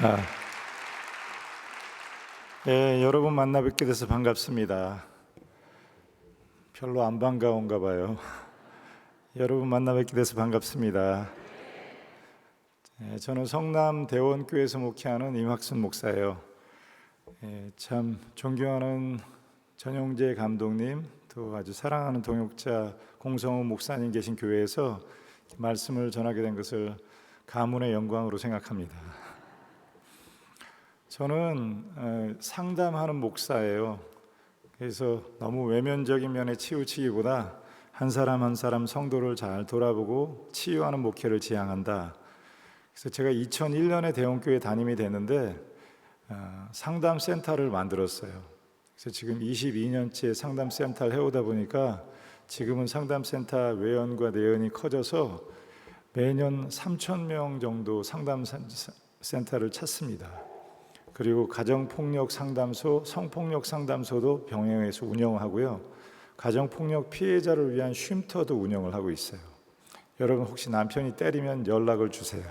아, 예, 여러분 만나 뵙게 돼서 반갑습니다. 별로 안 반가운가 봐요. 여러분 만나 뵙게 돼서 반갑습니다. 예, 저는 성남 대원교회에서 목회하는 임학순 목사예요. 예, 참 존경하는 전용재 감독님, 또 아주 사랑하는 동역자 공성훈 목사님 계신 교회에서 말씀을 전하게 된 것을 가문의 영광으로 생각합니다. 저는 상담하는 목사예요. 그래서 너무 외면적인 면에 치우치기보다 한 사람 한 사람 성도를 잘 돌아보고 치유하는 목회를 지향한다. 그래서 제가 2001년에 대원교회 담임이 됐는데 상담센터를 만들었어요. 그래서 지금 22년째 상담센터를 해오다 보니까 지금은 상담센터 외연과 내연이 커져서 매년 3,000명 정도 상담센터를 찾습니다. 그리고 가정폭력 상담소, 성폭력 상담소도 병행해서 운영하고요. 가정폭력 피해자를 위한 쉼터도 운영을 하고 있어요. 여러분 혹시 남편이 때리면 연락을 주세요.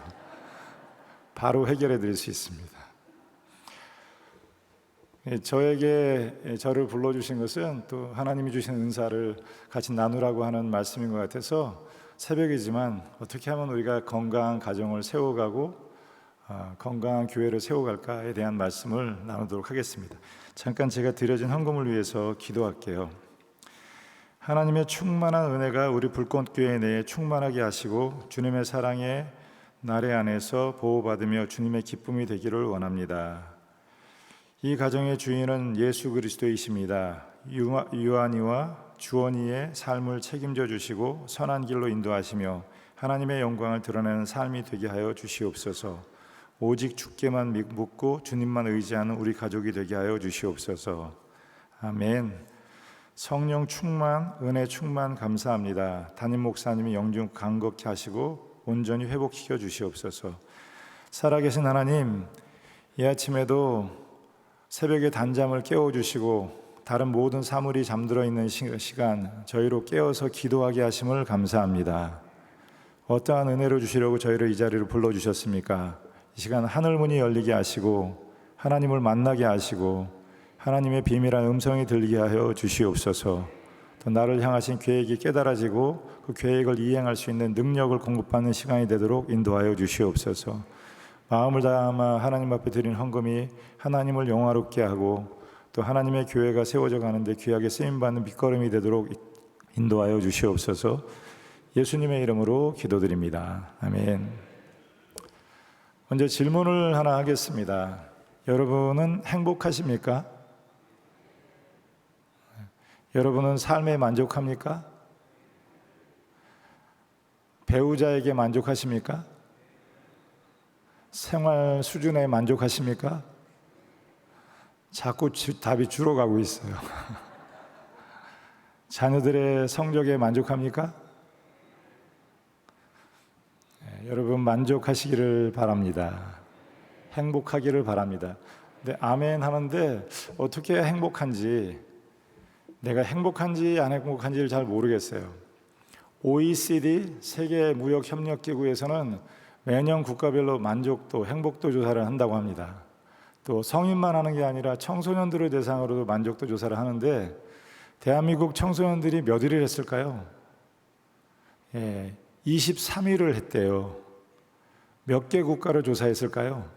바로 해결해 드릴 수 있습니다. 저에게 저를 불러주신 것은 또 하나님이 주신 은사를 같이 나누라고 하는 말씀인 것 같아서 새벽이지만 어떻게 하면 우리가 건강한 가정을 세워가고 건강한 교회를 세워갈까에 대한 말씀을 나누도록 하겠습니다. 잠깐 제가 드려진 헌금을 위해서 기도할게요. 하나님의 충만한 은혜가 우리 불꽃교회 내에 충만하게 하시고 주님의 사랑에 나래 안에서 보호받으며 주님의 기쁨이 되기를 원합니다. 이 가정의 주인은 예수 그리스도이십니다. 유한이와 주원이의 삶을 책임져 주시고 선한 길로 인도하시며 하나님의 영광을 드러내는 삶이 되게 하여 주시옵소서. 오직 주께만 묻고 주님만 의지하는 우리 가족이 되게 하여 주시옵소서. 아멘. 성령 충만, 은혜 충만 감사합니다. 담임 목사님이 영중 강건케 하시고 온전히 회복시켜 주시옵소서. 살아계신 하나님, 이 아침에도 새벽에 단잠을 깨워주시고 다른 모든 사물이 잠들어 있는 시간 저희로 깨어서 기도하게 하심을 감사합니다. 어떠한 은혜를 주시려고 저희를 이 자리로 불러주셨습니까? 이 시간 하늘문이 열리게 하시고 하나님을 만나게 하시고 하나님의 비밀한 음성이 들리게 하여 주시옵소서. 또 나를 향하신 계획이 깨달아지고 그 계획을 이행할 수 있는 능력을 공급받는 시간이 되도록 인도하여 주시옵소서. 마음을 담아 하나님 앞에 드린 헌금이 하나님을 영화롭게 하고 또 하나님의 교회가 세워져 가는데 귀하게 쓰임받는 밑거름이 되도록 인도하여 주시옵소서. 예수님의 이름으로 기도드립니다. 아멘. 먼저 질문을 하나 하겠습니다. 여러분은 행복하십니까? 여러분은 삶에 만족합니까? 배우자에게 만족하십니까? 생활 수준에 만족하십니까? 자꾸 답이 줄어가고 있어요. 자녀들의 성적에 만족합니까? 여러분 만족하시기를 바랍니다. 행복하기를 바랍니다. 근데 아멘 하는데 어떻게 행복한지, 내가 행복한지 안 행복한지를 잘 모르겠어요. OECD 세계무역협력기구에서는 매년 국가별로 만족도, 행복도 조사를 한다고 합니다. 또 성인만 하는 게 아니라 청소년들을 대상으로도 만족도 조사를 하는데 대한민국 청소년들이 몇 위를 했을까요? 23위를 했대요. 몇 개 국가를 조사했을까요?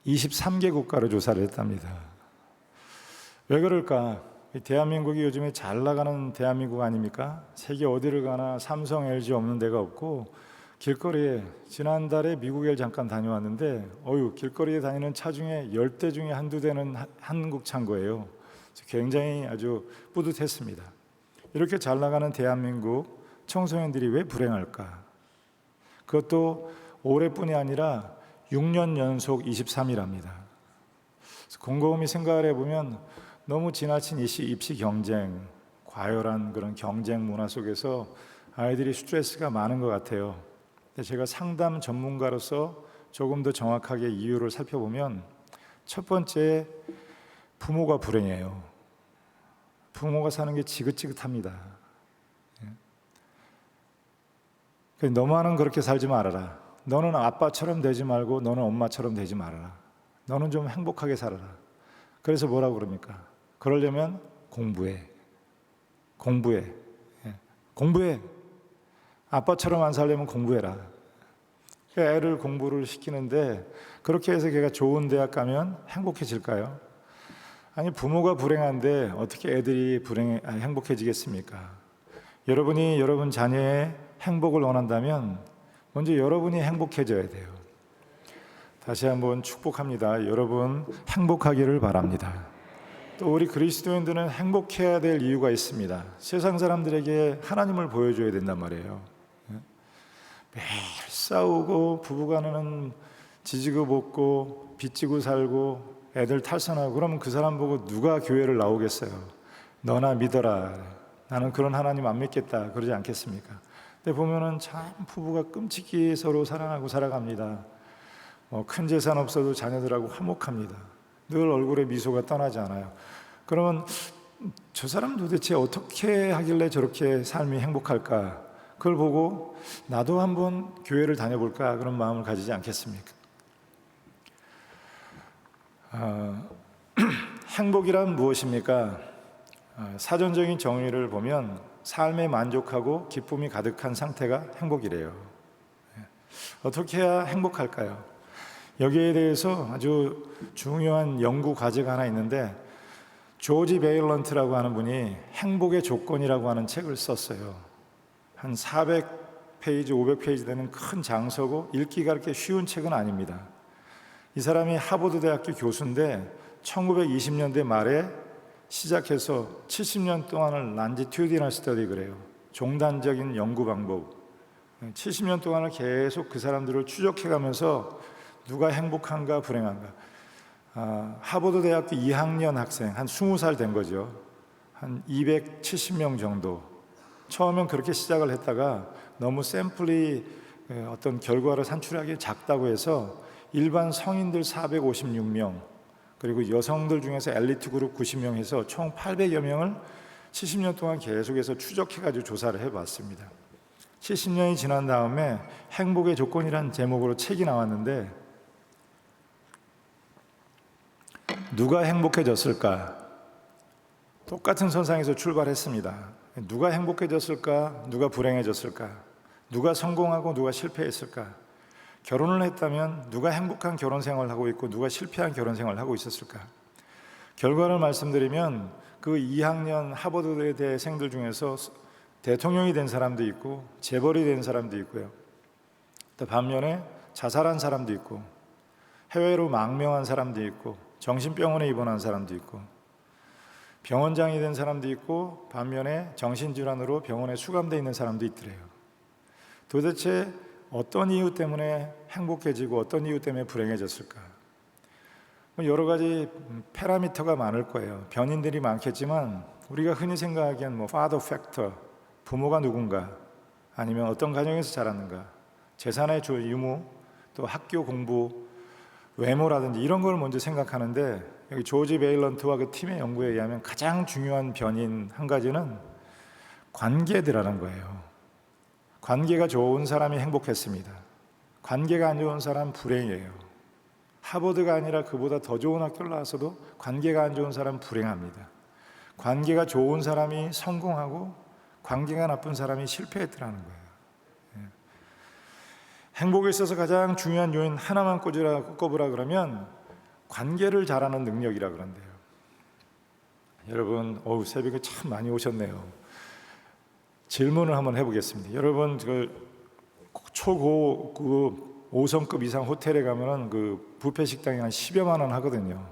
23개 국가를 조사를 했답니다. 왜 그럴까? 대한민국이 요즘에 잘 나가는 대한민국 아닙니까? 세계 어디를 가나 삼성, LG 없는 데가 없고 길거리에 지난달에 미국에 잠깐 다녀왔는데 길거리에 다니는 차 중에 10대 중에 한두 대는 한국 차인 거예요. 굉장히 아주 뿌듯했습니다. 이렇게 잘 나가는 대한민국 청소년들이 왜 불행할까? 그것도 올해뿐이 아니라 6년 연속 23위랍니다. 곰곰이 생각을 해보면 너무 지나친 입시 경쟁, 과열한 그런 경쟁 문화 속에서 아이들이 스트레스가 많은 것 같아요. 근데 제가 상담 전문가로서 조금 더 정확하게 이유를 살펴보면 첫 번째, 부모가 불행해요. 부모가 사는 게 지긋지긋합니다. 너만은 그렇게 살지 말아라. 너는 아빠처럼 되지 말고 너는 엄마처럼 되지 말아라. 너는 좀 행복하게 살아라. 그래서 뭐라고 그럽니까? 그러려면 공부해. 예. 공부해. 아빠처럼 안 살려면 공부해라. 애를 공부를 시키는데 그렇게 해서 걔가 좋은 대학 가면 행복해질까요? 아니, 부모가 불행한데 어떻게 애들이 행복해지겠습니까? 여러분이 여러분 자녀의 행복을 원한다면 먼저 여러분이 행복해져야 돼요. 다시 한번 축복합니다. 여러분 행복하기를 바랍니다. 또 우리 그리스도인들은 행복해야 될 이유가 있습니다. 세상 사람들에게 하나님을 보여줘야 된단 말이에요. 매일 싸우고 부부간에는 지지고 볶고 빚지고 살고 애들 탈선하고 그러면 그 사람 보고 누가 교회를 나오겠어요? 너나 믿어라. 나는 그런 하나님 안 믿겠다. 그러지 않겠습니까? 근데 보면은 참 부부가 끔찍히 서로 사랑하고 살아갑니다. 큰 재산 없어도 자녀들하고 화목합니다. 늘 얼굴에 미소가 떠나지 않아요. 그러면 저 사람 도대체 어떻게 하길래 저렇게 삶이 행복할까? 그걸 보고 나도 한번 교회를 다녀볼까? 그런 마음을 가지지 않겠습니까? 행복이란 무엇입니까? 사전적인 정의를 보면 삶에 만족하고 기쁨이 가득한 상태가 행복이래요. 어떻게 해야 행복할까요? 여기에 대해서 아주 중요한 연구 과제가 하나 있는데 조지 베일런트라고 하는 분이 행복의 조건이라고 하는 책을 썼어요. 한 400페이지, 500페이지 되는 큰 장서고 읽기가 그렇게 쉬운 책은 아닙니다. 이 사람이 하버드 대학교 교수인데 1920년대 말에 시작해서 70년 동안을 란지튜디널 스터디 그래요. 종단적인 연구 방법. 70년 동안을 계속 그 사람들을 추적해가면서 누가 행복한가 불행한가. 하버드 대학교 2학년 학생 한 20살 된 거죠. 한 270명 정도. 처음엔 그렇게 시작을 했다가 너무 샘플이 어떤 결과를 산출하기 작다고 해서 일반 성인들 456명 그리고 여성들 중에서 엘리트 그룹 90명 해서 총 800여 명을 70년 동안 계속해서 추적해가지고 조사를 해봤습니다. 70년이 지난 다음에 행복의 조건이라는 제목으로 책이 나왔는데 누가 행복해졌을까? 똑같은 선상에서 출발했습니다. 누가 행복해졌을까? 누가 불행해졌을까? 누가 성공하고 누가 실패했을까? 결혼을 했다면 누가 행복한 결혼 생활을 하고 있고 누가 실패한 결혼 생활을 하고 있었을까? 결과를 말씀드리면 그 2학년 하버드 대생들 중에서 대통령이 된 사람도 있고 재벌이 된 사람도 있고요. 또 반면에 자살한 사람도 있고 해외로 망명한 사람도 있고 정신병원에 입원한 사람도 있고 병원장이 된 사람도 있고 반면에 정신질환으로 병원에 수감되어 있는 사람도 있더래요. 도대체 어떤 이유 때문에 행복해지고 어떤 이유 때문에 불행해졌을까? 여러 가지 파라미터가 많을 거예요. 변인들이 많겠지만 우리가 흔히 생각하기엔 father factor, 부모가 누군가 아니면 어떤 가정에서 자랐는가, 재산의 유무, 또 학교 공부, 외모라든지 이런 걸 먼저 생각하는데 여기 조지 베일런트와 그 팀의 연구에 의하면 가장 중요한 변인 한 가지는 관계들이라는 거예요. 관계가 좋은 사람이 행복했습니다. 관계가 안 좋은 사람 불행이에요. 하버드가 아니라 그보다 더 좋은 학교를 나와서도 관계가 안 좋은 사람 불행합니다. 관계가 좋은 사람이 성공하고 관계가 나쁜 사람이 실패했더라는 거예요. 행복에 있어서 가장 중요한 요인 하나만 꼽으라 그러면 관계를 잘하는 능력이라 그런대요. 여러분, 새벽에 참 많이 오셨네요. 질문을 한번 해보겠습니다. 여러분, 초고 5성급 이상 호텔에 가면은 그 뷔페 식당이 한 10여만 원 하거든요.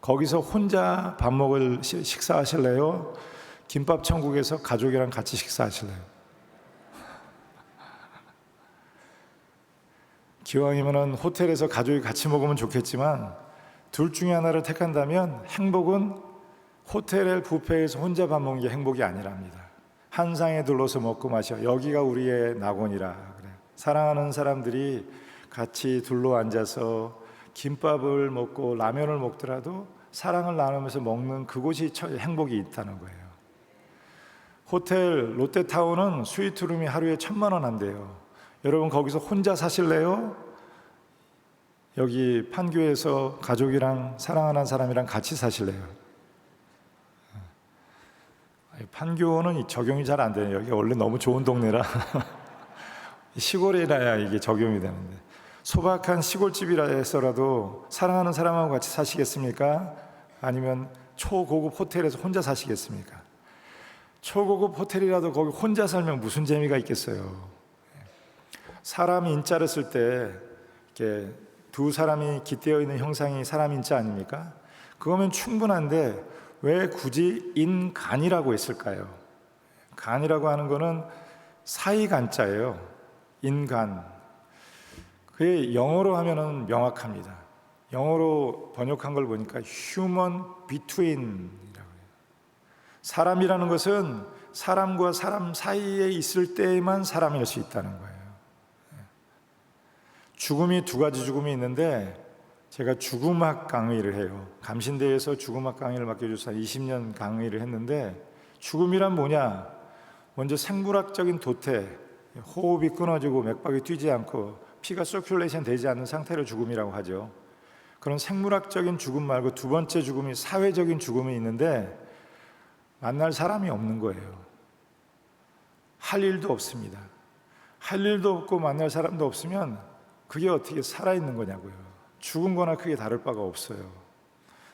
거기서 혼자 밥 먹을 식사하실래요? 김밥 천국에서 가족이랑 같이 식사하실래요? 기왕이면은 호텔에서 가족이 같이 먹으면 좋겠지만 둘 중에 하나를 택한다면 행복은 호텔의 뷔페에서 혼자 밥 먹는 게 행복이 아니랍니다. 한 상에 둘러서 먹고 마셔. 여기가 우리의 낙원이라 그래. 사랑하는 사람들이 같이 둘러 앉아서 김밥을 먹고 라면을 먹더라도 사랑을 나누면서 먹는 그곳이 행복이 있다는 거예요. 호텔 롯데타운은 스위트룸이 하루에 1,000만 원 한대요. 여러분 거기서 혼자 사실래요? 여기 판교에서 가족이랑 사랑하는 사람이랑 같이 사실래요? 판교는 적용이 잘 안 되네요. 여기 원래 너무 좋은 동네라 시골이라야 이게 적용이 되는데, 소박한 시골집이라 해서라도 사랑하는 사람하고 같이 사시겠습니까? 아니면 초고급 호텔에서 혼자 사시겠습니까? 초고급 호텔이라도 거기 혼자 살면 무슨 재미가 있겠어요. 사람 인자를 쓸 때 이렇게 두 사람이 깃대어 있는 형상이 사람 인자 아닙니까? 그거면 충분한데 왜 굳이 인간이라고 했을까요? 간이라고 하는 거는 사이간자예요. 인간. 그게 영어로 하면은 명확합니다. 영어로 번역한 걸 보니까 human between이라고 해요. 사람이라는 것은 사람과 사람 사이에 있을 때에만 사람일 수 있다는 거예요. 죽음이 두 가지 죽음이 있는데, 제가 죽음학 강의를 해요. 감신대에서 죽음학 강의를 맡겨줘서 20년 강의를 했는데, 죽음이란 뭐냐? 먼저 생물학적인 도태, 호흡이 끊어지고 맥박이 뛰지 않고 피가 서큘레이션 되지 않는 상태를 죽음이라고 하죠. 그런 생물학적인 죽음 말고 두 번째 죽음이 사회적인 죽음이 있는데, 만날 사람이 없는 거예요. 할 일도 없습니다. 할 일도 없고 만날 사람도 없으면 그게 어떻게 살아있는 거냐고요. 죽은 거나 크게 다를 바가 없어요.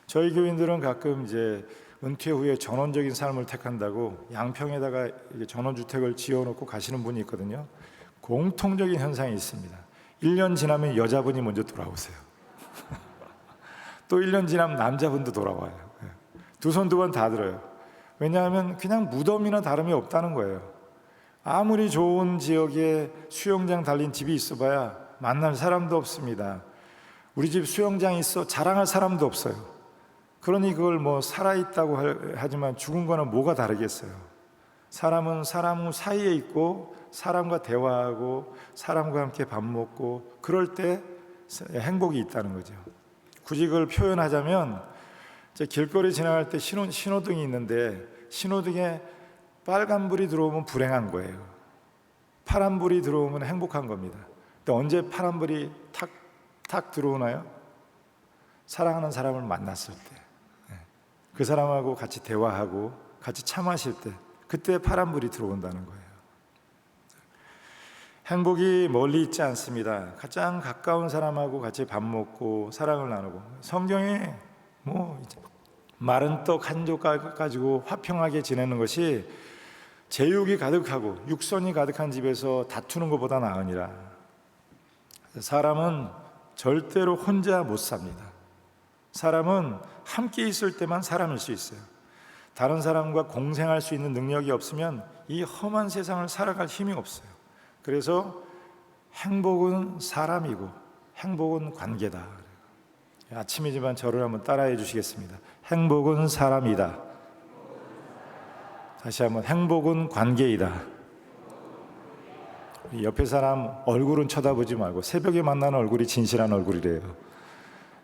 저희 교인들은 가끔 이제 은퇴 후에 전원적인 삶을 택한다고 양평에다가 전원주택을 지어놓고 가시는 분이 있거든요. 공통적인 현상이 있습니다. 1년 지나면 여자분이 먼저 돌아오세요. 또 1년 지나면 남자분도 돌아와요. 두 손 두 번 다 들어요. 왜냐하면 그냥 무덤이나 다름이 없다는 거예요. 아무리 좋은 지역에 수영장 달린 집이 있어봐야 만날 사람도 없습니다. 우리 집 수영장 있어 자랑할 사람도 없어요. 그러니 그걸 뭐 살아있다고 하지만 죽은 거는 뭐가 다르겠어요. 사람은 사람 사이에 있고 사람과 대화하고 사람과 함께 밥 먹고 그럴 때 행복이 있다는 거죠. 굳이 그걸 표현하자면, 길거리 지나갈 때 신호등이 있는데 신호등에 빨간불이 들어오면 불행한 거예요. 파란불이 들어오면 행복한 겁니다. 근데 언제 파란불이 탁 들어오나요? 사랑하는 사람을 만났을 때, 그 사람하고 같이 대화하고 같이 차 마실 때, 그때 파란불이 들어온다는 거예요. 행복이 멀리 있지 않습니다. 가장 가까운 사람하고 같이 밥 먹고 사랑을 나누고, 성경에 뭐 마른 떡 한 조각 가지고 화평하게 지내는 것이 제육이 가득하고 육선이 가득한 집에서 다투는 것보다 나으니라. 사람은 절대로 혼자 못 삽니다. 사람은 함께 있을 때만 사람일 수 있어요. 다른 사람과 공생할 수 있는 능력이 없으면 이 험한 세상을 살아갈 힘이 없어요. 그래서 행복은 사람이고 행복은 관계다. 아침이지만 저를 한번 따라해 주시겠습니다. 행복은 사람이다. 다시 한번, 행복은 관계이다. 옆에 사람 얼굴은 쳐다보지 말고, 새벽에 만나는 얼굴이 진실한 얼굴이래요.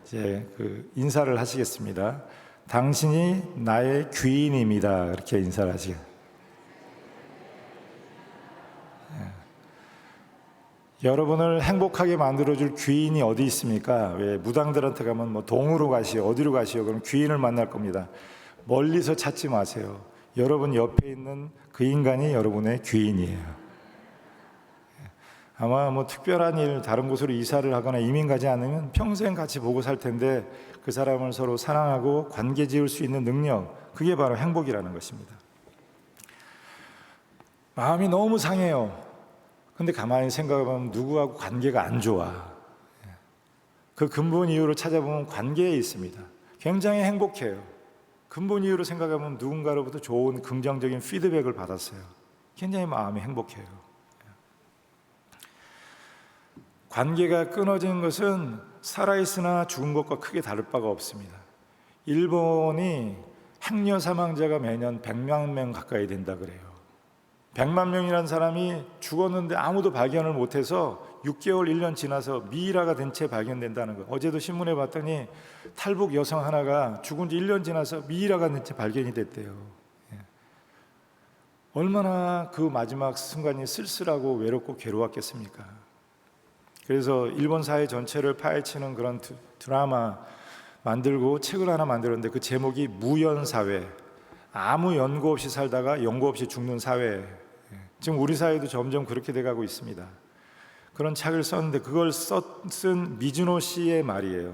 이제 인사를 하시겠습니다. 당신이 나의 귀인입니다. 이렇게 인사를 하시겠습니다. 여러분을 행복하게 만들어줄 귀인이 어디 있습니까? 왜 무당들한테 가면 뭐 동으로 가시오, 어디로 가시오, 그럼 귀인을 만날 겁니다. 멀리서 찾지 마세요. 여러분 옆에 있는 그 인간이 여러분의 귀인이에요. 아마 뭐 특별한 일, 다른 곳으로 이사를 하거나 이민 가지 않으면 평생 같이 보고 살 텐데, 그 사람을 서로 사랑하고 관계 지을 수 있는 능력, 그게 바로 행복이라는 것입니다. 마음이 너무 상해요. 근데 가만히 생각해보면 누구하고 관계가 안 좋아. 그 근본 이유를 찾아보면 관계에 있습니다. 굉장히 행복해요. 근본 이유로 생각해보면 누군가로부터 좋은 긍정적인 피드백을 받았어요. 굉장히 마음이 행복해요. 관계가 끊어진 것은 살아있으나 죽은 것과 크게 다를 바가 없습니다. 일본이 행여 사망자가 매년 100만 명 가까이 된다 그래요. 100만 명이라는 사람이 죽었는데 아무도 발견을 못해서 6개월, 1년 지나서 미이라가 된 채 발견된다는 거예요. 어제도 신문에 봤더니 탈북 여성 하나가 죽은 지 1년 지나서 미이라가 된 채 발견이 됐대요. 얼마나 그 마지막 순간이 쓸쓸하고 외롭고 괴로웠겠습니까? 그래서 일본 사회 전체를 파헤치는 그런 드라마 만들고 책을 하나 만들었는데 그 제목이 무연사회, 아무 연고 없이 살다가 연고 없이 죽는 사회. 지금 우리 사회도 점점 그렇게 돼가고 있습니다. 그런 책을 썼는데 그걸 쓴 미즈노 씨의 말이에요.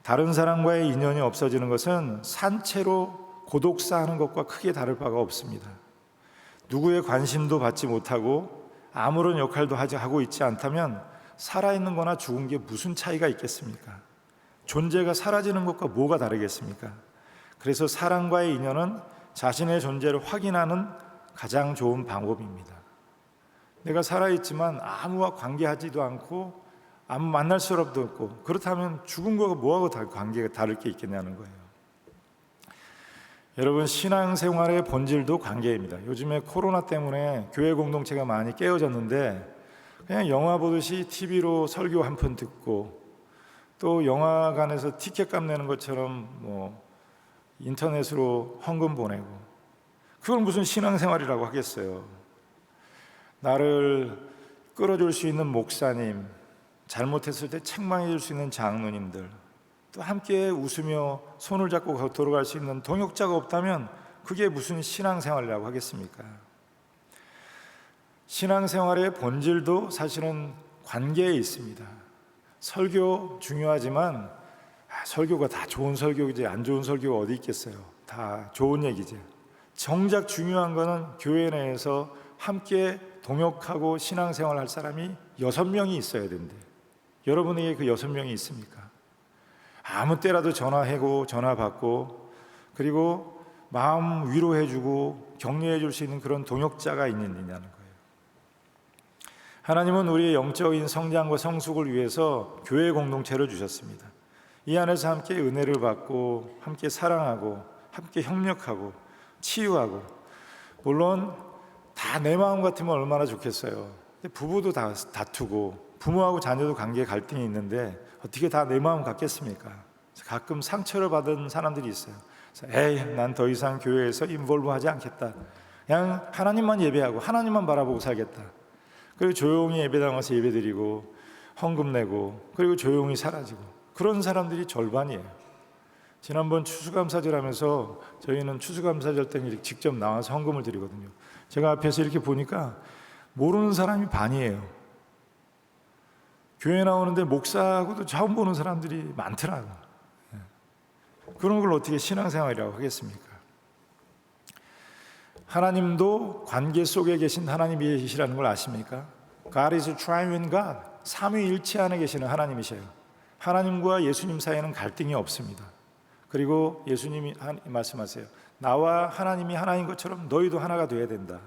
다른 사람과의 인연이 없어지는 것은 산채로 고독사하는 것과 크게 다를 바가 없습니다. 누구의 관심도 받지 못하고 아무런 역할도 하고 있지 않다면 살아있는 거나 죽은 게 무슨 차이가 있겠습니까? 존재가 사라지는 것과 뭐가 다르겠습니까? 그래서 사랑과의 인연은 자신의 존재를 확인하는 가장 좋은 방법입니다. 내가 살아있지만 아무와 관계하지도 않고 아무 만날 수도 없고, 그렇다면 죽은 거가 뭐하고 관계가 다를 게 있겠냐는 거예요. 여러분, 신앙생활의 본질도 관계입니다. 요즘에 코로나 때문에 교회 공동체가 많이 깨어졌는데 그냥 영화 보듯이 TV로 설교 한 편 듣고 또 영화관에서 티켓값 내는 것처럼 인터넷으로 헌금 보내고, 그걸 무슨 신앙생활이라고 하겠어요. 나를 끌어줄 수 있는 목사님, 잘못했을 때 책망해 줄 수 있는 장로님들, 또 함께 웃으며 손을 잡고 돌아갈 수 있는 동역자가 없다면 그게 무슨 신앙생활이라고 하겠습니까? 신앙생활의 본질도 사실은 관계에 있습니다. 설교 중요하지만 설교가 다 좋은 설교이지 안 좋은 설교가 어디 있겠어요. 다 좋은 얘기지. 정작 중요한 거는 교회 내에서 함께 동역하고 신앙생활 할 사람이 6명이 있어야 된대. 여러분에게 그 6명이 있습니까? 아무 때라도 전화하고 전화 받고 그리고 마음 위로해주고 격려해줄 수 있는 그런 동역자가 있느냐는 거예요. 하나님은 우리의 영적인 성장과 성숙을 위해서 교회 공동체를 주셨습니다. 이 안에서 함께 은혜를 받고 함께 사랑하고 함께 협력하고 치유하고, 물론 다 내 마음 같으면 얼마나 좋겠어요. 부부도 다 다투고 부모하고 자녀도 관계에 갈등이 있는데 어떻게 다 내 마음 같겠습니까? 가끔 상처를 받은 사람들이 있어요. 에이, 난 더 이상 교회에서 인볼브 하지 않겠다. 그냥 하나님만 예배하고 하나님만 바라보고 살겠다. 그리고 조용히 예배당 와서 예배드리고 헌금 내고 그리고 조용히 사라지고, 그런 사람들이 절반이에요. 지난번 추수감사절 하면서 저희는 추수감사절 때 직접 나와서 헌금을 드리거든요. 제가 앞에서 이렇게 보니까 모르는 사람이 반이에요. 교회 나오는데 목사하고도 처음 보는 사람들이 많더라고요. 그런 걸 어떻게 신앙생활이라고 하겠습니까? 하나님도 관계 속에 계신 하나님이시라는 걸 아십니까? God is a triune God. 삼위일체 안에 계시는 하나님이셔요. 하나님과 예수님 사이에는 갈등이 없습니다. 그리고 예수님이 말씀하세요. 나와 하나님이 하나인 것처럼 너희도 하나가 돼야 된다.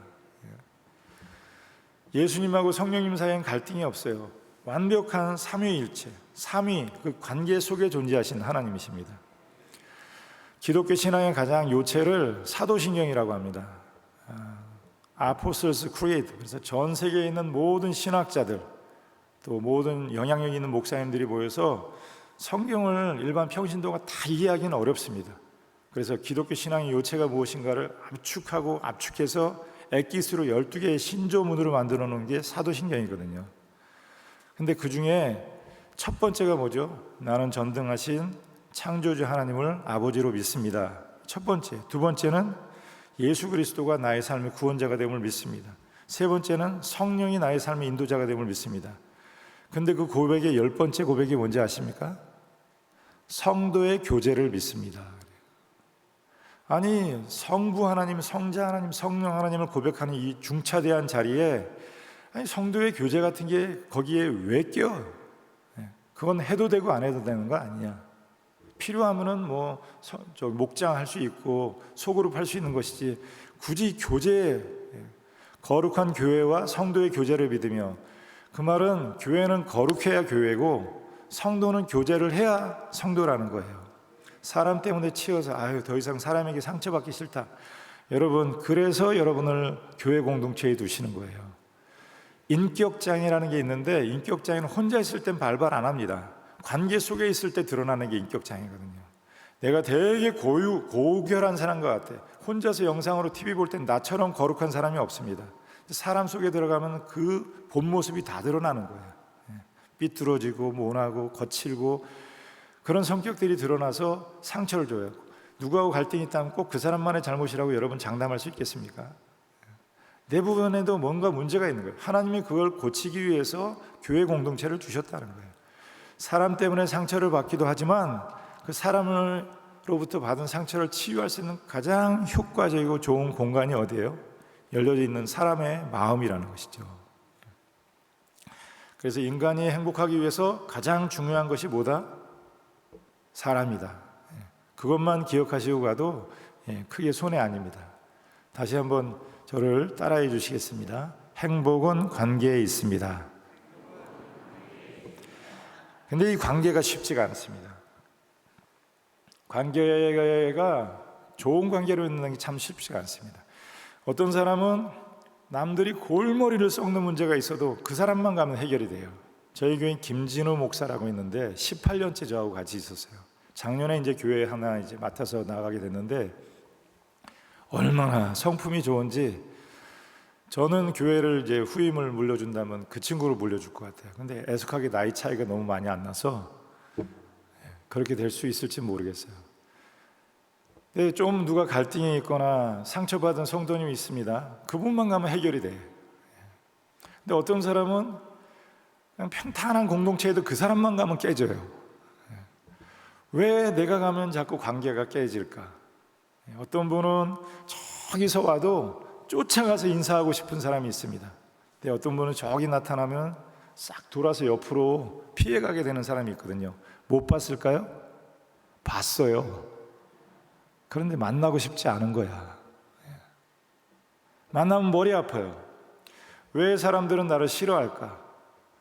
예수님하고 성령님 사이에는 갈등이 없어요. 완벽한 삼위일체, 삼위, 그 관계 속에 존재하신 하나님이십니다. 기독교 신앙의 가장 요체를 사도신경이라고 합니다. Apostles' Creed. 그래서 전 세계에 있는 모든 신학자들, 또 모든 영향력 있는 목사님들이 모여서 성경을 일반 평신도가 다 이해하기는 어렵습니다. 그래서 기독교 신앙의 요체가 무엇인가를 압축하고 압축해서 엑기스로 12개의 신조문으로 만들어 놓은 게 사도신경이거든요. 근데 그 중에 첫 번째가 뭐죠? 나는 전능하신 창조주 하나님을 아버지로 믿습니다. 첫 번째. 두 번째는 예수 그리스도가 나의 삶의 구원자가 됨을 믿습니다. 세 번째는 성령이 나의 삶의 인도자가 됨을 믿습니다. 근데 그 고백의 10번째 고백이 뭔지 아십니까? 성도의 교제를 믿습니다. 아니, 성부 하나님, 성자 하나님, 성령 하나님을 고백하는 이 중차대한 자리에 아니, 성도의 교제 같은 게 거기에 왜 껴? 그건 해도 되고 안 해도 되는 거 아니야. 필요하면은 목장 할 수 있고 소그룹 할 수 있는 것이지, 굳이 교제, 거룩한 교회와 성도의 교제를 믿으며, 그 말은 교회는 거룩해야 교회고 성도는 교제를 해야 성도라는 거예요. 사람 때문에 치여서 더 이상 사람에게 상처받기 싫다. 여러분, 그래서 여러분을 교회 공동체에 두시는 거예요. 인격장애라는 게 있는데, 인격장애는 혼자 있을 땐 발발 안 합니다. 관계 속에 있을 때 드러나는 게 인격장애거든요. 내가 되게 고결한 사람과 같아. 혼자서 영상으로 TV 볼 땐 나처럼 거룩한 사람이 없습니다. 사람 속에 들어가면 그 본 모습이 다 드러나는 거예요. 삐뚤어지고 모나고 거칠고 그런 성격들이 드러나서 상처를 줘요. 누구하고 갈등이 있다면 꼭 그 사람만의 잘못이라고 여러분 장담할 수 있겠습니까? 내 부분에도 뭔가 문제가 있는 거예요. 하나님이 그걸 고치기 위해서 교회 공동체를 주셨다는 거예요. 사람 때문에 상처를 받기도 하지만 그 사람으로부터 받은 상처를 치유할 수 있는 가장 효과적이고 좋은 공간이 어디예요? 열려져 있는 사람의 마음이라는 것이죠. 그래서 인간이 행복하기 위해서 가장 중요한 것이 뭐다? 사람이다. 그것만 기억하시고 가도 크게 손해 아닙니다. 다시 한번 저를 따라해 주시겠습니다. 행복은 관계에 있습니다. 근데 이 관계가 쉽지가 않습니다. 관계가 좋은 관계로 있는 게 참 쉽지가 않습니다. 어떤 사람은 남들이 골머리를 썩는 문제가 있어도 그 사람만 가면 해결이 돼요. 저희 교회 김진우 목사라고 있는데 18년째 저하고 같이 있었어요. 작년에 이제 교회 하나 이제 맡아서 나가게 됐는데 얼마나 성품이 좋은지 저는 교회를 이제 후임을 물려준다면 그 친구를 물려줄 것 같아요. 근데 애석하게 나이 차이가 너무 많이 안 나서 그렇게 될 수 있을지 모르겠어요. 근데 좀 누가 갈등이 있거나 상처받은 성도님이 있습니다. 그분만 가면 해결이 돼. 근데 어떤 사람은 그냥 평탄한 공동체에도 그 사람만 가면 깨져요. 왜 내가 가면 자꾸 관계가 깨질까? 어떤 분은 저기서 와도 쫓아가서 인사하고 싶은 사람이 있습니다. 근데 어떤 분은 저기 나타나면 싹 돌아서 옆으로 피해가게 되는 사람이 있거든요. 못 봤을까요? 봤어요. 그런데 만나고 싶지 않은 거야. 만나면 머리 아파요. 왜 사람들은 나를 싫어할까?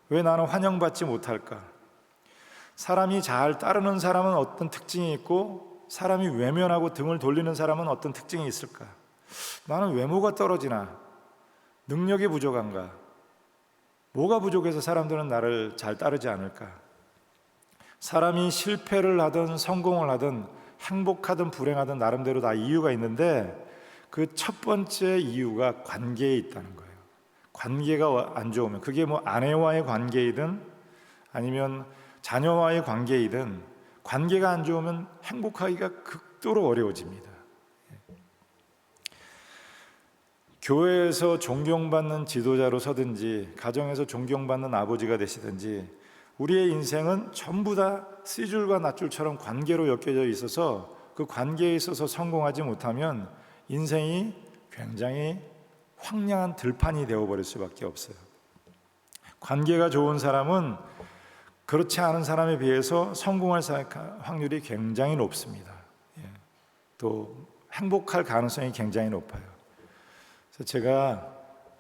왜 나는 환영받지 못할까? 사람이 잘 따르는 사람은 어떤 특징이 있고 사람이 외면하고 등을 돌리는 사람은 어떤 특징이 있을까? 나는 외모가 떨어지나? 능력이 부족한가? 뭐가 부족해서 사람들은 나를 잘 따르지 않을까? 사람이 실패를 하든 성공을 하든 행복하든 불행하든 나름대로 다 이유가 있는데 그 첫 번째 이유가 관계에 있다는 거예요. 관계가 안 좋으면 그게 뭐 아내와의 관계이든 아니면 자녀와의 관계이든 관계가 안 좋으면 행복하기가 극도로 어려워집니다. 교회에서 존경받는 지도자로 서든지 가정에서 존경받는 아버지가 되시든지 우리의 인생은 전부 다 C줄과 낫줄처럼 관계로 엮여져 있어서 그 관계에 있어서 성공하지 못하면 인생이 굉장히 황량한 들판이 되어버릴 수밖에 없어요. 관계가 좋은 사람은 그렇지 않은 사람에 비해서 성공할 확률이 굉장히 높습니다. 또 행복할 가능성이 굉장히 높아요. 그래서 제가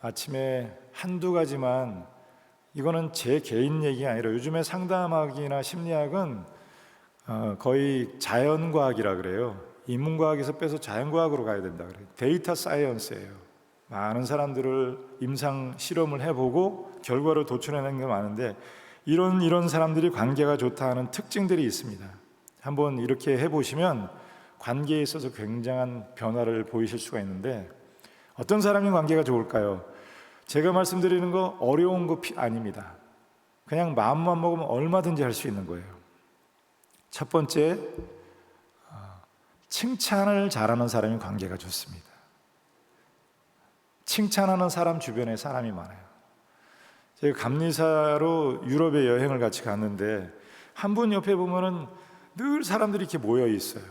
아침에 한두 가지만, 이거는 제 개인 얘기가 아니라 요즘에 상담학이나 심리학은 거의 자연과학이라 그래요. 인문과학에서 빼서 자연과학으로 가야 된다 그래요. 데이터 사이언스예요. 많은 사람들을 임상 실험을 해보고 결과를 도출해낸 게 많은데 이런 사람들이 관계가 좋다 하는 특징들이 있습니다. 한번 이렇게 해보시면 관계에 있어서 굉장한 변화를 보이실 수가 있는데, 어떤 사람이 관계가 좋을까요? 제가 말씀드리는 거 어려운 거 아닙니다. 그냥 마음만 먹으면 얼마든지 할 수 있는 거예요. 첫 번째, 칭찬을 잘하는 사람이 관계가 좋습니다. 칭찬하는 사람 주변에 사람이 많아요. 제가 감리사로 유럽에 여행을 같이 갔는데 한 분 옆에 보면은 늘 사람들이 이렇게 모여 있어요.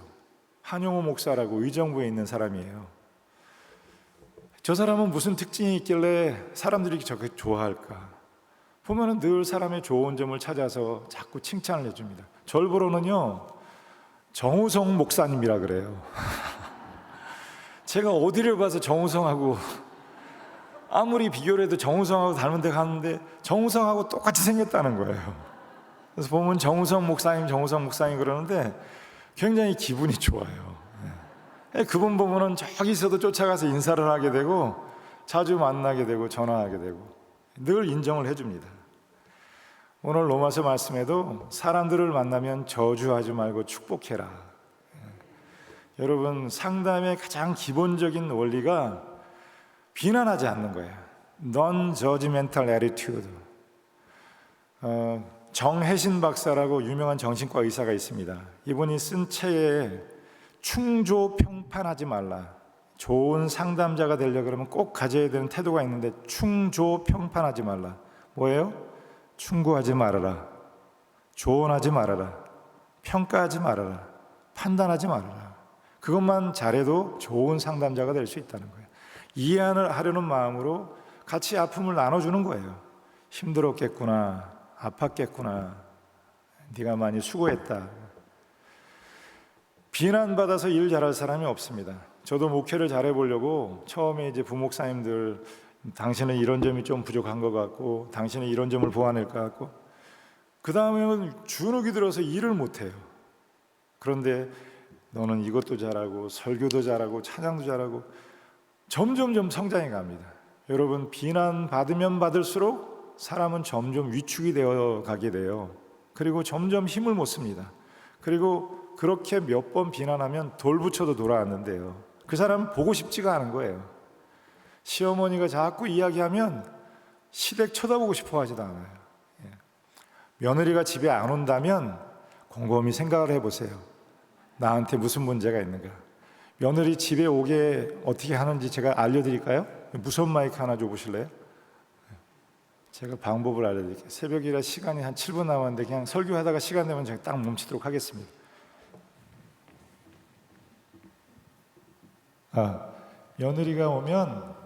한용호 목사라고 의정부에 있는 사람이에요. 저 사람은 무슨 특징이 있길래 사람들이 저렇게 좋아할까? 보면은 늘 사람의 좋은 점을 찾아서 자꾸 칭찬을 해줍니다. 절 보러는요, 정우성 목사님이라 그래요. 제가 어디를 가서 정우성하고 아무리 비교를 해도 정우성하고 닮은 데 가는데 정우성하고 똑같이 생겼다는 거예요. 그래서 보면 정우성 목사님 그러는데 굉장히 기분이 좋아요. 그분 보면은 저기서도 쫓아가서 인사를 하게 되고 자주 만나게 되고 전화하게 되고 늘 인정을 해줍니다. 오늘 로마서 말씀에도 사람들을 만나면 저주하지 말고 축복해라. 여러분, 상담의 가장 기본적인 원리가 비난하지 않는 거예요. Non-judgmental attitude. 정혜신 박사라고 유명한 정신과 의사가 있습니다. 이분이 쓴 책에 충조 평판하지 말라. 좋은 상담자가 되려고 그러면 꼭 가져야 되는 태도가 있는데, 충조 평판하지 말라. 뭐예요? 충고하지 말아라, 조언하지 말아라, 평가하지 말아라, 판단하지 말아라. 그것만 잘해도 좋은 상담자가 될 수 있다는 거예요. 이해를 하려는 마음으로 같이 아픔을 나눠주는 거예요. 힘들었겠구나, 아팠겠구나, 네가 많이 수고했다. 비난받아서 일 잘할 사람이 없습니다. 저도 목회를 잘해보려고 처음에 이제 부목사님들, 당신은 이런 점이 좀 부족한 것 같고, 당신은 이런 점을 보완할 것 같고, 그 다음에는 주눅이 들어서 일을 못해요. 그런데 너는 이것도 잘하고 설교도 잘하고 찬양도 잘하고, 점점점 성장해 갑니다. 여러분, 비난받으면 받을수록 사람은 점점 위축이 되어 가게 돼요. 그리고 점점 힘을 못 씁니다. 그리고 그렇게 몇 번 비난하면 돌 붙여도 돌아왔는데요, 그 사람 보고 싶지가 않은 거예요. 시어머니가 자꾸 이야기하면 시댁 쳐다보고 싶어 하지도 않아요. 며느리가 집에 안 온다면 곰곰이 생각을 해보세요. 나한테 무슨 문제가 있는가? 며느리 집에 오게 어떻게 하는지 제가 알려드릴까요? 무선 마이크 하나 줘보실래요? 제가 방법을 알려드릴게요. 새벽이라 시간이 한 7분 남았는데 그냥 설교하다가 시간 되면 제가 딱 멈추도록 하겠습니다. 며느리가 오면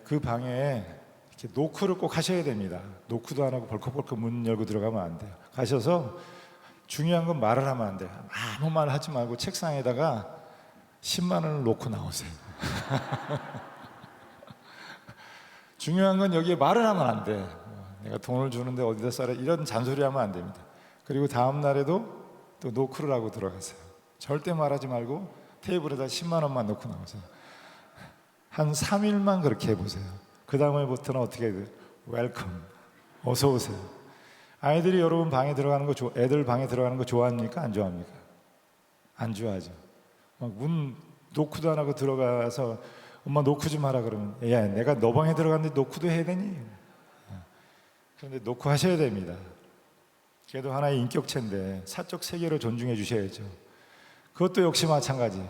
그 방에 이렇게 노크를 꼭 하셔야 됩니다. 노크도 안 하고 벌컥벌컥 문 열고 들어가면 안 돼요. 가셔서 중요한 건 말을 하면 안 돼요. 아무 말 하지 말고 책상에다가 10만 원을 놓고 나오세요. 중요한 건 여기에 말을 하면 안 돼. 내가 돈을 주는데 어디다 써라, 이런 잔소리 하면 안 됩니다. 그리고 다음 날에도 또 노크를 하고 들어가세요. 절대 말하지 말고 테이블에다 10만 원만 놓고 나오세요. 한 3일만 그렇게 해보세요. 그 다음에부터는 어떻게 해야 돼요? 웰컴, 어서 오세요. 아이들이 여러분 방에 들어가는 거 애들 방에 들어가는 거 좋아합니까? 안 좋아합니까? 안 좋아하죠. 막 문 노크도 안 하고 들어가서 엄마 노크 좀 하라 그러면, 야, 내가 너 방에 들어갔는데 노크도 해야 되니? 그런데 노크 하셔야 됩니다. 그래도 하나의 인격체인데 사적 세계로 존중해 주셔야죠. 그것도 역시 마찬가지.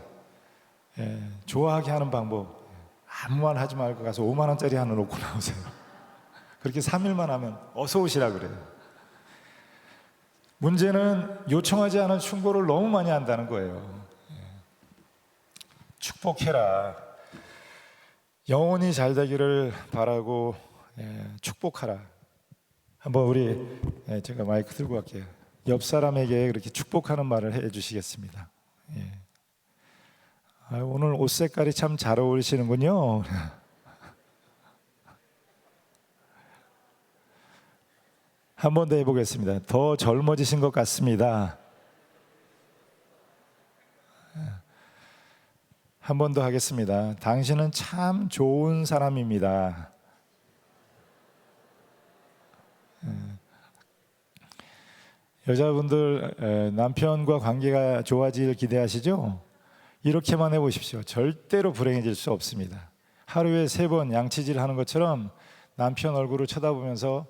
좋아하게 하는 방법, 아무 말 하지 말고 가서 5만 원짜리 하나 놓고 나오세요. 그렇게 3일만 하면 어서 오시라 그래요. 문제는 요청하지 않은 충고를 너무 많이 한다는 거예요. 축복해라, 영혼이 잘 되기를 바라고 축복하라. 한번 우리 제가 마이크 들고 갈게요. 옆 사람에게 그렇게 축복하는 말을 해 주시겠습니다. 오늘 옷 색깔이 참 잘 어울리시는군요. 한 번 더 해보겠습니다. 더 젊어지신 것 같습니다. 한 번 더 하겠습니다. 당신은 참 좋은 사람입니다. 여자분들 남편과 관계가 좋아질 기대하시죠? 이렇게만 해보십시오. 절대로 불행해질 수 없습니다. 하루에 3번 양치질 하는 것처럼 남편 얼굴을 쳐다보면서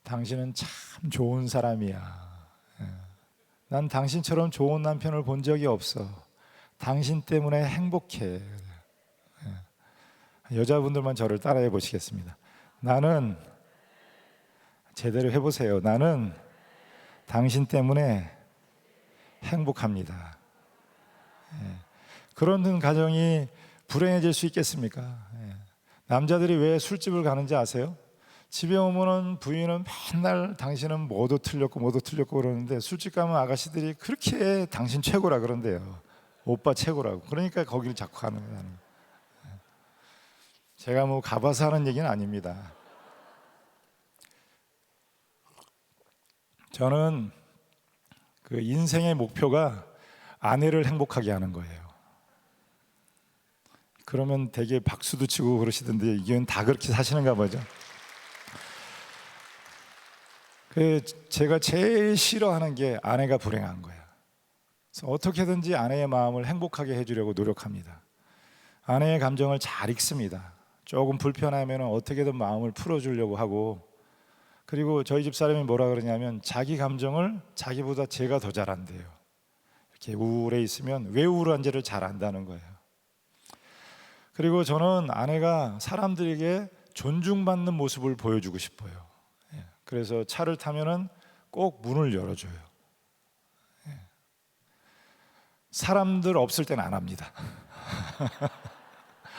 당신은 참 좋은 사람이야. 난 당신처럼 좋은 남편을 본 적이 없어. 당신 때문에 행복해. 여자분들만 저를 따라해 보시겠습니다. 나는, 제대로 해보세요. 나는 당신 때문에 행복합니다. 그런 가정이 불행해질 수 있겠습니까? 남자들이 왜 술집을 가는지 아세요? 집에 오면은 부인은 맨날 당신은 뭐도 틀렸고 그러는데, 술집 가면 아가씨들이 그렇게 당신 최고라 그런대요. 오빠 최고라고. 그러니까 거기를 자꾸 가는 거예요. 제가 뭐 가봐서 하는 얘기는 아닙니다. 저는 그 인생의 목표가 아내를 행복하게 하는 거예요. 그러면 되게 박수도 치고 그러시던데, 이건 다 그렇게 사시는가 보죠. 제가 제일 싫어하는 게 아내가 불행한 거예요. 그래서 어떻게든지 아내의 마음을 행복하게 해주려고 노력합니다. 아내의 감정을 잘 읽습니다. 조금 불편하면 어떻게든 마음을 풀어주려고 하고, 그리고 저희 집 사람이 뭐라 그러냐면 자기 감정을 자기보다 제가 더 잘한대요. 이렇게 우울해 있으면 왜 우울한지를 잘 안다는 거예요. 그리고 저는 아내가 사람들에게 존중받는 모습을 보여주고 싶어요. 그래서 차를 타면은 꼭 문을 열어줘요. 사람들 없을 때는 안 합니다.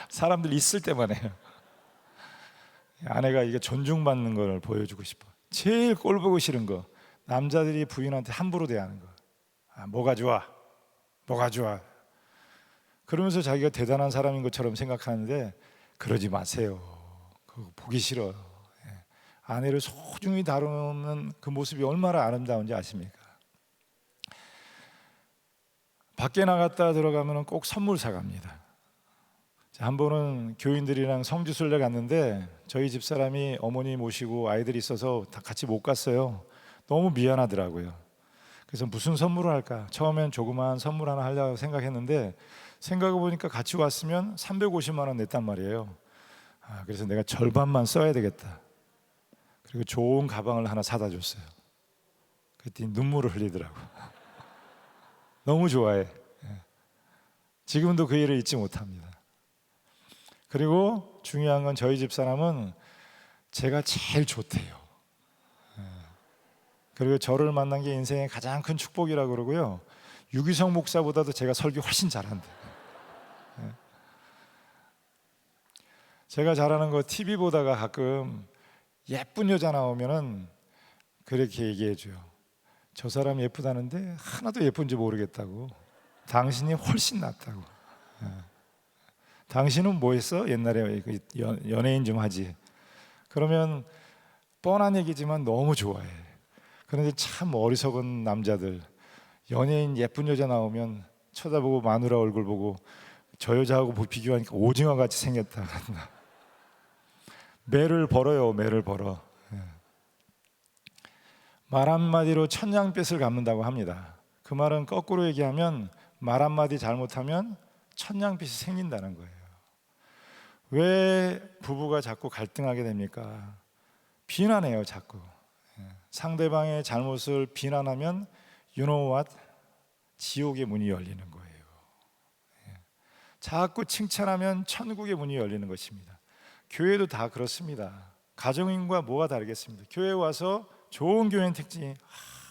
사람들 있을 때만 해요. 아내가 이게 존중받는 걸 보여주고 싶어. 제일 꼴 보기 싫은 거, 남자들이 부인한테 함부로 대하는 거. 뭐가 좋아? 뭐가 좋아? 그러면서 자기가 대단한 사람인 것처럼 생각하는데 그러지 마세요. 그거 보기 싫어요. 아내를 소중히 다루는 그 모습이 얼마나 아름다운지 아십니까? 밖에 나갔다 들어가면 꼭 선물 사갑니다. 한 번은 교인들이랑 성지순례 갔는데 저희 집사람이 어머니 모시고 아이들이 있어서 다 같이 못 갔어요. 너무 미안하더라고요. 그래서 무슨 선물을 할까? 처음엔 조그마한 선물 하나 하려고 생각했는데 생각해보니까 같이 왔으면 350만 원 냈단 말이에요. 그래서 내가 절반만 써야 되겠다. 그리고 좋은 가방을 하나 사다 줬어요. 그랬더니 눈물을 흘리더라고. 너무 좋아해. 지금도 그 일을 잊지 못합니다. 그리고 중요한 건 저희 집사람은 제가 제일 좋대요. 그리고 저를 만난 게 인생의 가장 큰 축복이라고 그러고요. 유기성 목사보다도 제가 설교 훨씬 잘한대. 제가 잘하는 거 TV 보다가 가끔 예쁜 여자 나오면은 그렇게 얘기해줘요. 저 사람 예쁘다는데 하나도 예쁜지 모르겠다고. 당신이 훨씬 낫다고. 당신은 뭐 했어? 옛날에 연예인 좀 하지. 그러면 뻔한 얘기지만 너무 좋아해. 그런데 참 어리석은 남자들, 연예인 예쁜 여자 나오면 쳐다보고 마누라 얼굴 보고 저 여자하고 비교하니까 오징어 같이 생겼다. 매를 벌어요. 매를 벌어. 말 한마디로 천냥빚을 갚는다고 합니다. 그 말은 거꾸로 얘기하면 말 한마디 잘못하면 천냥빚이 생긴다는 거예요. 왜 부부가 자꾸 갈등하게 됩니까? 비난해요, 자꾸. 상대방의 잘못을 비난하면 you know what? 지옥의 문이 열리는 거예요. 자꾸 칭찬하면 천국의 문이 열리는 것입니다. 교회도 다 그렇습니다. 가정인과 뭐가 다르겠습니까? 교회 와서 좋은 교회는 특징이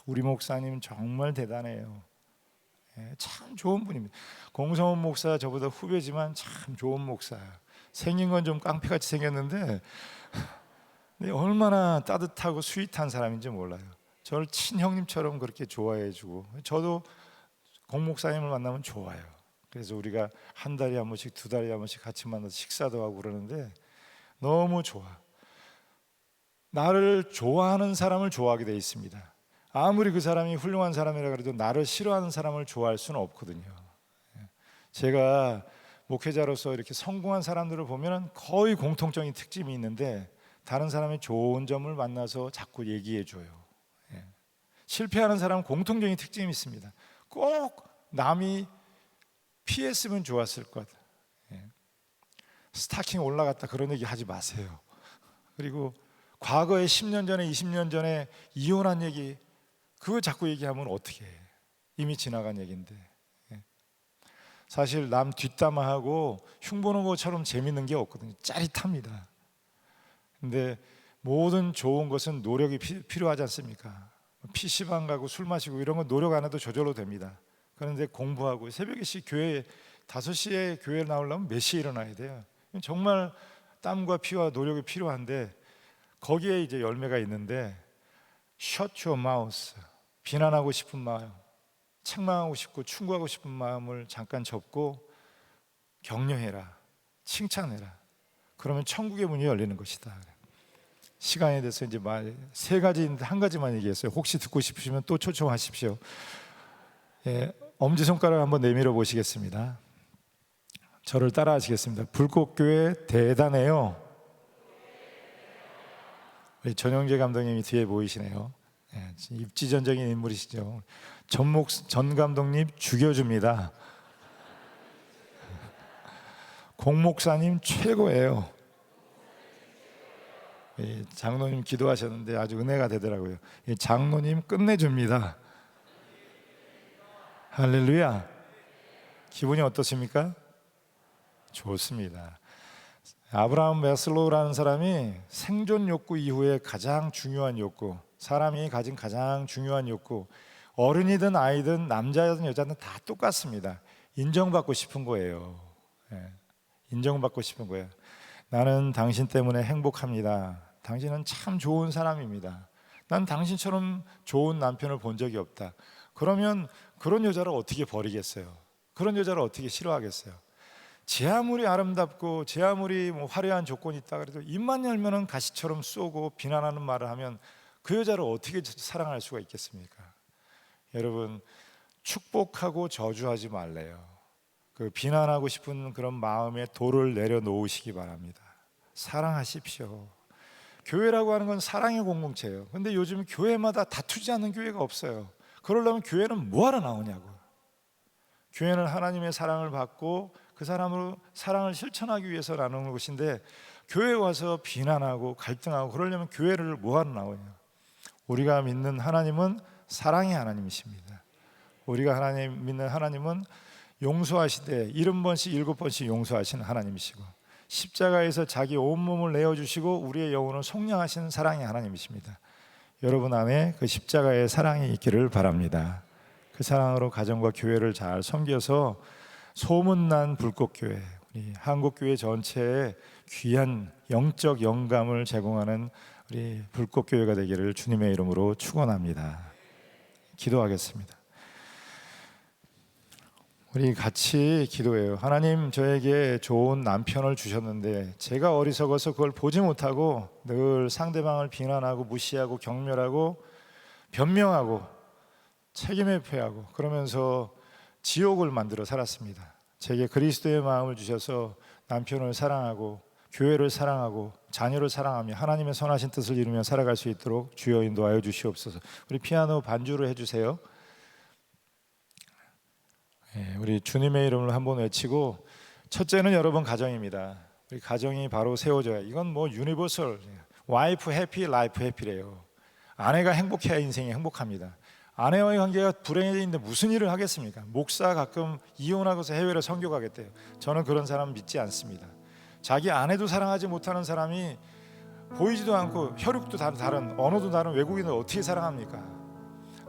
우리 목사님 정말 대단해요. 참 좋은 분입니다. 공성원 목사 저보다 후배지만 참 좋은 목사예요. 생긴 건 좀 깡패같이 생겼는데 얼마나 따뜻하고 스윗한 사람인지 몰라요. 저를 친형님처럼 그렇게 좋아해주고, 저도 공 목사님을 만나면 좋아요. 그래서 우리가 한 달에 한 번씩, 두 달에 한 번씩 같이 만나서 식사도 하고 그러는데 너무 좋아. 나를 좋아하는 사람을 좋아하게 돼 있습니다. 아무리 그 사람이 훌륭한 사람이라 그래도 나를 싫어하는 사람을 좋아할 수는 없거든요. 제가 목회자로서 이렇게 성공한 사람들을 보면 거의 공통적인 특징이 있는데 다른 사람의 좋은 점을 만나서 자꾸 얘기해 줘요. 실패하는 사람은 공통적인 특징이 있습니다. 꼭 남이 피했으면 좋았을 것. 스타킹 올라갔다 그런 얘기 하지 마세요. 그리고 과거에 10년 전에 20년 전에 이혼한 얘기 그거 자꾸 얘기하면 어떻게 해? 이미 지나간 얘기인데. 사실 남 뒷담화하고 흉보는 것처럼 재밌는 게 없거든요. 짜릿합니다. 근데 모든 좋은 것은 노력이 필요하지 않습니까? PC방 가고 술 마시고 이런 건 노력 안 해도 저절로 됩니다. 그런데 공부하고 새벽에씩 교회 5시에 교회에 나오려면 몇 시에 일어나야 돼요? 정말 땀과 피와 노력이 필요한데 거기에 이제 열매가 있는데 Shut your mouth. 비난하고 싶은 마음, 책망하고 싶고 충고하고 싶은 마음을 잠깐 접고 격려해라, 칭찬해라. 그러면 천국의 문이 열리는 것이다. 시간에 대해서 이제 세 가지인데 한 가지만 얘기했어요. 혹시 듣고 싶으시면 또 초청하십시오. 엄지손가락 한번 내밀어 보시겠습니다. 저를 따라 하시겠습니다. 불꽃교회 대단해요. 우리 전영재 감독님이 뒤에 보이시네요. 입지전적인 인물이시죠. 전 감독님 죽여줍니다. 공 목사님 최고예요. 장로님 기도하셨는데 아주 은혜가 되더라고요. 장로님 끝내줍니다. 할렐루야. 기분이 어떠십니까? 좋습니다. 아브라함 매슬로우라는 사람이 생존 욕구 이후에 가장 중요한 욕구, 사람이 가진 가장 중요한 욕구, 어른이든 아이든 남자든 여자든 다 똑같습니다. 인정받고 싶은 거예요. 인정받고 싶은 거예요. 나는 당신 때문에 행복합니다. 당신은 참 좋은 사람입니다. 난 당신처럼 좋은 남편을 본 적이 없다. 그러면 그런 여자를 어떻게 버리겠어요? 그런 여자를 어떻게 싫어하겠어요? 제 아무리 아름답고 제 아무리 화려한 조건이 있다 그래도 입만 열면은 가시처럼 쏘고 비난하는 말을 하면 그 여자를 어떻게 사랑할 수가 있겠습니까? 여러분, 축복하고 저주하지 말래요. 그 비난하고 싶은 그런 마음에 돌을 내려놓으시기 바랍니다. 사랑하십시오. 교회라고 하는 건 사랑의 공동체예요. 근데 요즘 교회마다 다투지 않는 교회가 없어요. 그러려면 교회는 뭐하러 나오냐고. 교회는 하나님의 사랑을 받고 그 사람으로 사랑을 실천하기 위해서 나누는 것인데, 교회에 와서 비난하고 갈등하고 그러려면 교회를 뭐하러 나오냐. 우리가 믿는 하나님은 사랑의 하나님이십니다. 우리가 믿는 하나님은 용서하시되 70번씩 7번씩 용서하시는 하나님이시고, 십자가에서 자기 온몸을 내어주시고 우리의 영혼을 속량하시는 사랑의 하나님이십니다. 여러분 안에 그 십자가의 사랑이 있기를 바랍니다. 그 사랑으로 가정과 교회를 잘 섬겨서 소문난 불꽃교회, 우리 한국교회 전체에 귀한 영적 영감을 제공하는 우리 불꽃교회가 되기를 주님의 이름으로 축원합니다. 기도하겠습니다. 우리 같이 기도해요. 하나님, 저에게 좋은 남편을 주셨는데 제가 어리석어서 그걸 보지 못하고 늘 상대방을 비난하고 무시하고 경멸하고 변명하고 책임을 회피하고 그러면서 지옥을 만들어 살았습니다. 제게 그리스도의 마음을 주셔서 남편을 사랑하고 교회를 사랑하고 자녀를 사랑하며 하나님의 선하신 뜻을 이루며 살아갈 수 있도록 주여 인도하여 주시옵소서. 우리 피아노 반주를 해주세요. 우리 주님의 이름을 한번 외치고, 첫째는 여러분 가정입니다. 우리 가정이 바로 세워져야, 이건 뭐 유니버설, 와이프 해피 라이프 해피래요. 아내가 행복해야 인생이 행복합니다. 아내와의 관계가 불행해지는데 무슨 일을 하겠습니까? 목사 가끔 이혼하고서 해외로 선교 가겠대요. 저는 그런 사람 믿지 않습니다. 자기 아내도 사랑하지 못하는 사람이 보이지도 않고 혈육도 다른 언어도 다른 외국인을 어떻게 사랑합니까?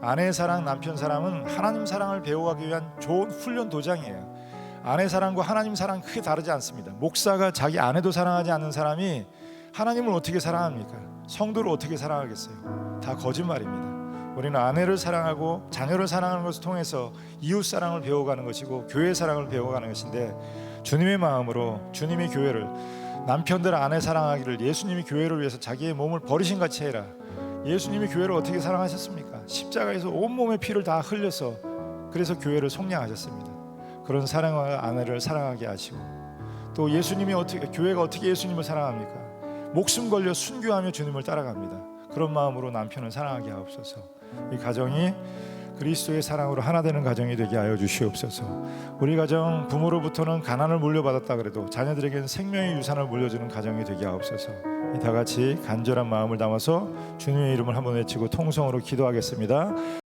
아내의 사랑, 남편 사랑은 하나님 사랑을 배워가기 위한 좋은 훈련 도장이에요. 아내 사랑과 하나님 사랑 크게 다르지 않습니다. 목사가 자기 아내도 사랑하지 않는 사람이 하나님을 어떻게 사랑합니까? 성도를 어떻게 사랑하겠어요? 다 거짓말입니다. 우리는 아내를 사랑하고 자녀를 사랑하는 것을 통해서 이웃 사랑을 배워가는 것이고 교회 사랑을 배워가는 것인데, 주님의 마음으로 주님이 교회를, 남편들 아내 사랑하기를 예수님이 교회를 위해서 자기의 몸을 버리신 같이 해라. 예수님이 교회를 어떻게 사랑하셨습니까? 십자가에서 온몸의 피를 다 흘려서 그래서 교회를 속량하셨습니다. 그런 사랑과 아내를 사랑하게 하시고, 또 예수님이 교회가 어떻게 예수님을 사랑합니까? 목숨 걸려 순교하며 주님을 따라갑니다. 그런 마음으로 남편을 사랑하게 하옵소서. 이 가정이 그리스도의 사랑으로 하나 되는 가정이 되게 하여 주시옵소서. 우리 가정 부모로부터는 가난을 물려받았다 그래도 자녀들에게는 생명의 유산을 물려주는 가정이 되게 하옵소서. 다 같이 간절한 마음을 담아서 주님의 이름을 한번 외치고 통성으로 기도하겠습니다.